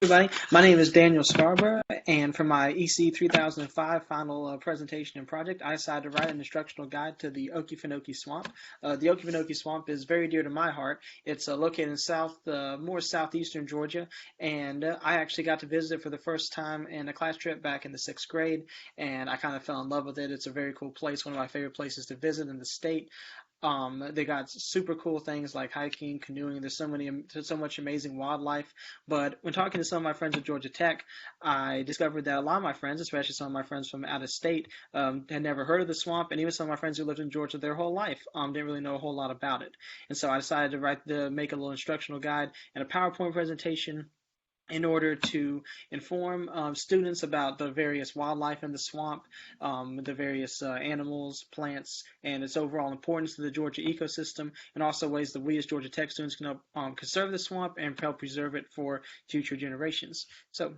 Everybody, my name is Daniel Scarborough, and for my ECE 3005 final presentation and project, I decided to write an instructional guide to the Okefenokee Swamp. The Okefenokee Swamp is very dear to my heart. It's located in more southeastern Georgia, and I actually got to visit it for the first time in a class trip back in the 6th grade, and I kind of fell in love with it. It's a very cool place, one of my favorite places to visit in the state. They got super cool things like hiking, canoeing. There's so much amazing wildlife. But when talking to some of my friends at Georgia Tech, I discovered that a lot of my friends, especially some of my friends from out of state, had never heard of the swamp, and even some of my friends who lived in Georgia their whole life didn't really know a whole lot about it. And so I decided to make a little instructional guide and a PowerPoint presentation in order to inform students about the various wildlife in the swamp, the various animals, plants, and its overall importance to the Georgia ecosystem, and also ways that we as Georgia Tech students can help conserve the swamp and help preserve it for future generations. So,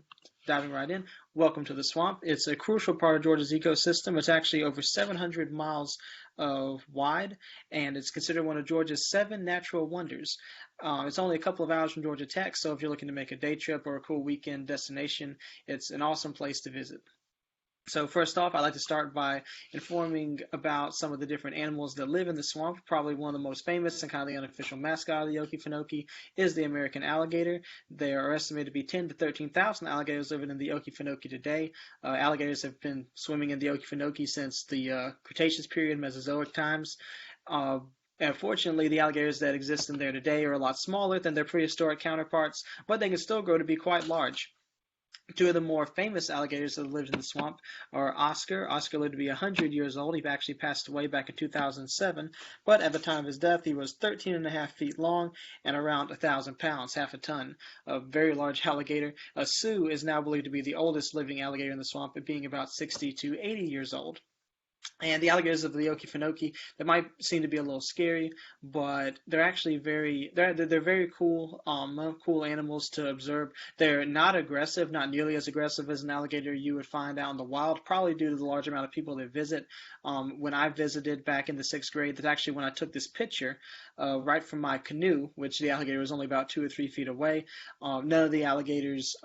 diving right in, welcome to the swamp. It's a crucial part of Georgia's ecosystem. It's actually over 700 miles wide, and it's considered one of Georgia's 7 natural wonders. It's only a couple of hours from Georgia Tech, so if you're looking to make a day trip or a cool weekend destination, it's an awesome place to visit. So first off, I'd like to start by informing about some of the different animals that live in the swamp. Probably one of the most famous and kind of the unofficial mascot of the Okefenokee is the American alligator. There are estimated to be 10 to 13,000 alligators living in the Okefenokee today. Alligators have been swimming in the Okefenokee since the Cretaceous period, Mesozoic times. Unfortunately, the alligators that exist in there today are a lot smaller than their prehistoric counterparts, but they can still grow to be quite large. Two of the more famous alligators that lived in the swamp are Oscar. Oscar lived to be 100 years old. He actually passed away back in 2007, but at the time of his death, he was 13 and a half feet long and around 1,000 pounds, half a ton. A very large alligator. Sue is now believed to be the oldest living alligator in the swamp, being about 60 to 80 years old. And the alligators of the Okefenokee, that might seem to be a little scary, but they're actually they're very cool, cool animals to observe. They're not aggressive, not nearly as aggressive as an alligator you would find out in the wild, probably due to the large amount of people that visit. When I visited back in the 6th grade, that's actually when I took this picture right from my canoe, which the alligator was only about 2 or 3 feet away. None of the alligators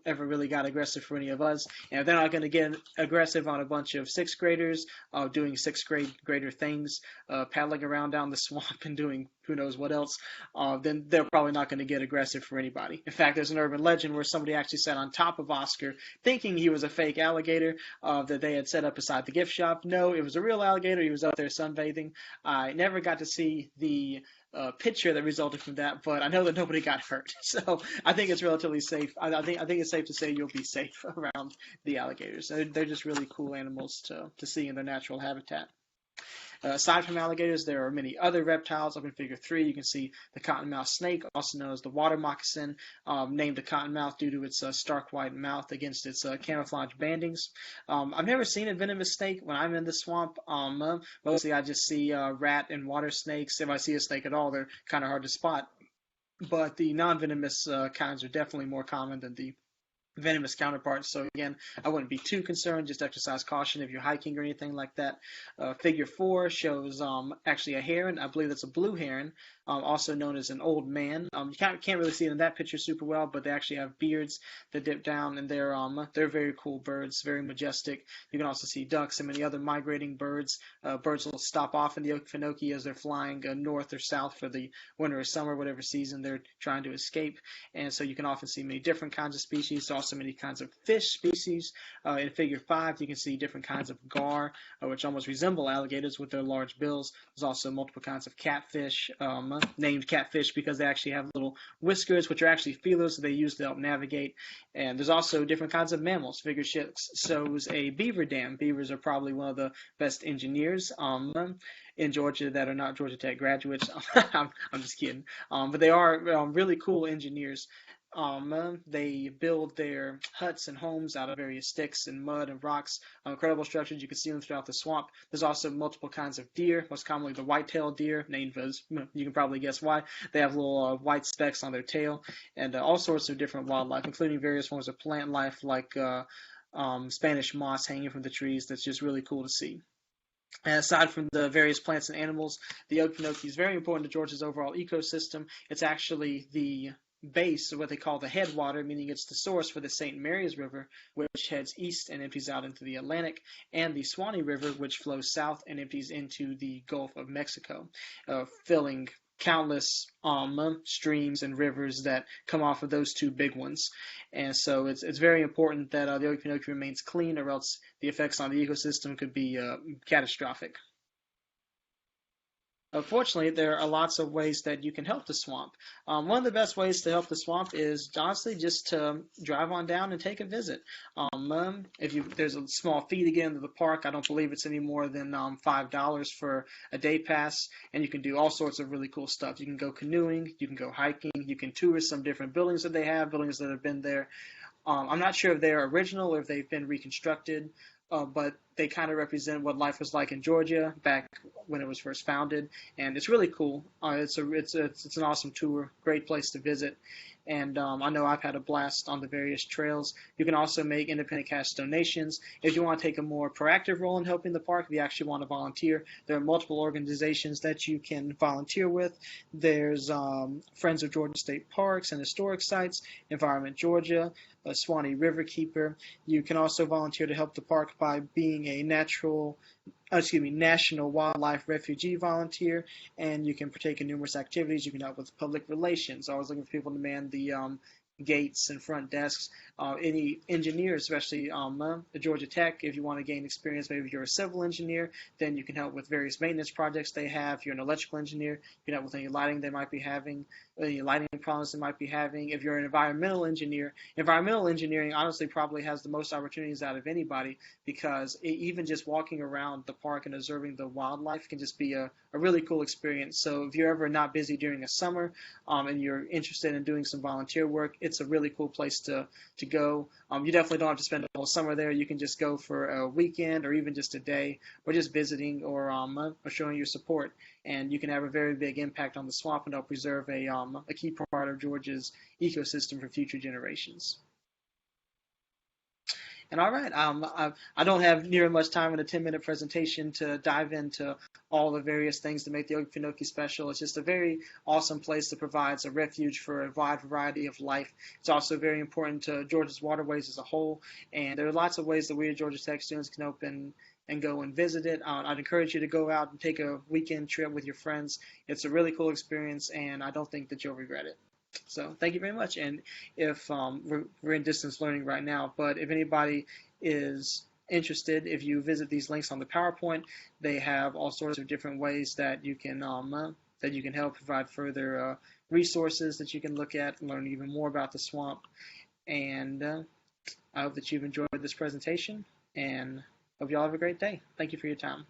ever really got aggressive for any of us, and if they're not going to get aggressive on a bunch of 6th graders doing 6th grader things, paddling around down the swamp and doing who knows what else, then they're probably not going to get aggressive for anybody. In fact, there's an urban legend where somebody actually sat on top of Oscar thinking he was a fake alligator that they had set up beside the gift shop. No, it was a real alligator. He was out there sunbathing. I never got to see the picture that resulted from that, but I know that nobody got hurt, so I think it's relatively safe. I think it's safe to say you'll be safe around the alligators. They're just really cool animals to see in their natural habitat. Aside from alligators, there are many other reptiles. Up in Figure 3, you can see the cottonmouth snake, also known as the water moccasin, named the cottonmouth due to its stark white mouth against its camouflage bandings. I've never seen a venomous snake when I'm in the swamp. Mostly I just see rat and water snakes. If I see a snake at all, they're kind of hard to spot. But the non-venomous kinds are definitely more common than the venomous counterparts. So again, I wouldn't be too concerned. Just exercise caution if you're hiking or anything like that. Figure 4 shows actually a heron. I believe that's a blue heron, also known as an old man. You can't really see it in that picture super well, but they actually have beards that dip down, and they're very cool birds, very majestic. You can also see ducks and many other migrating birds. Birds will stop off in the Okefenokee as they're flying north or south for the winter or summer, whatever season they're trying to escape. And so you can often see many different kinds of species. Also many kinds of fish species. In Figure 5, you can see different kinds of gar, which almost resemble alligators with their large bills. There's also multiple kinds of catfish, named catfish because they actually have little whiskers, which are actually feelers that they use to help navigate. And there's also different kinds of mammals. Figure 6 shows a beaver dam. Beavers are probably one of the best engineers in Georgia that are not Georgia Tech graduates. I'm just kidding. But they are really cool engineers. They build their huts and homes out of various sticks and mud and rocks. Incredible structures. You can see them throughout the swamp. There's also multiple kinds of deer, most commonly the white-tailed deer, named as, you can probably guess why. They have little white specks on their tail, and all sorts of different wildlife, including various forms of plant life like Spanish moss hanging from the trees. That's just really cool to see. And aside from the various plants and animals, the Okefenokee is very important to Georgia's overall ecosystem. It's actually the base, or what they call the headwater, meaning it's the source for the St. Mary's River, which heads east and empties out into the Atlantic, and the Swanee River, which flows south and empties into the Gulf of Mexico, filling countless streams and rivers that come off of those two big ones. And so it's very important that the Okefenokee remains clean, or else the effects on the ecosystem could be catastrophic. Unfortunately, there are lots of ways that you can help the swamp. One of the best ways to help the swamp is honestly just to drive on down and take a visit. There's a small fee to get into the park. I don't believe it's any more than $5 for a day pass, and you can do all sorts of really cool stuff. You can go canoeing, you can go hiking, you can tour some different buildings that they have, buildings that have been there. I'm not sure if they're original or if they've been reconstructed, but they kind of represent what life was like in Georgia back when it was first founded, and it's really cool. It's an awesome tour, great place to visit, and I know I've had a blast on the various trails. You can also make independent cash donations. If you want to take a more proactive role in helping the park, if you actually want to volunteer, there are multiple organizations that you can volunteer with. There's Friends of Georgia State Parks and Historic Sites, Environment Georgia, Swanee Riverkeeper. You can also volunteer to help the park by being a National Wildlife Refugee volunteer, and you can partake in numerous activities. You can help with public relations. Always looking for people to man the gates and front desks. Any engineers, especially the Georgia Tech, if you want to gain experience, maybe if you're a civil engineer, then you can help with various maintenance projects they have. If you're an electrical engineer, you can help with any lighting they might be having, any lighting problems they might be having. If you're an environmental engineer, environmental engineering honestly probably has the most opportunities out of anybody, because even just walking around the park and observing the wildlife can just be a really cool experience. So if you're ever not busy during the summer and you're interested in doing some volunteer work, it's a really cool place to go. You definitely don't have to spend the whole summer there. You can just go for a weekend or even just a day, or just visiting or showing your support. And you can have a very big impact on the swamp and help preserve a key part of Georgia's ecosystem for future generations. And all right, I don't have near much time in a 10-minute presentation to dive into all the various things that make the Okefenokee special. It's just a very awesome place that provides a refuge for a wide variety of life. It's also very important to Georgia's waterways as a whole, and there are lots of ways that we at Georgia Tech students can open and go and visit it. I'd encourage you to go out and take a weekend trip with your friends. It's a really cool experience, and I don't think that you'll regret it. So thank you very much. And if we're in distance learning right now, but if anybody is interested, if you visit these links on the PowerPoint, they have all sorts of different ways that you can help provide further resources that you can look at and learn even more about the swamp. And I hope that you've enjoyed this presentation, and hope you all have a great day. Thank you for your time.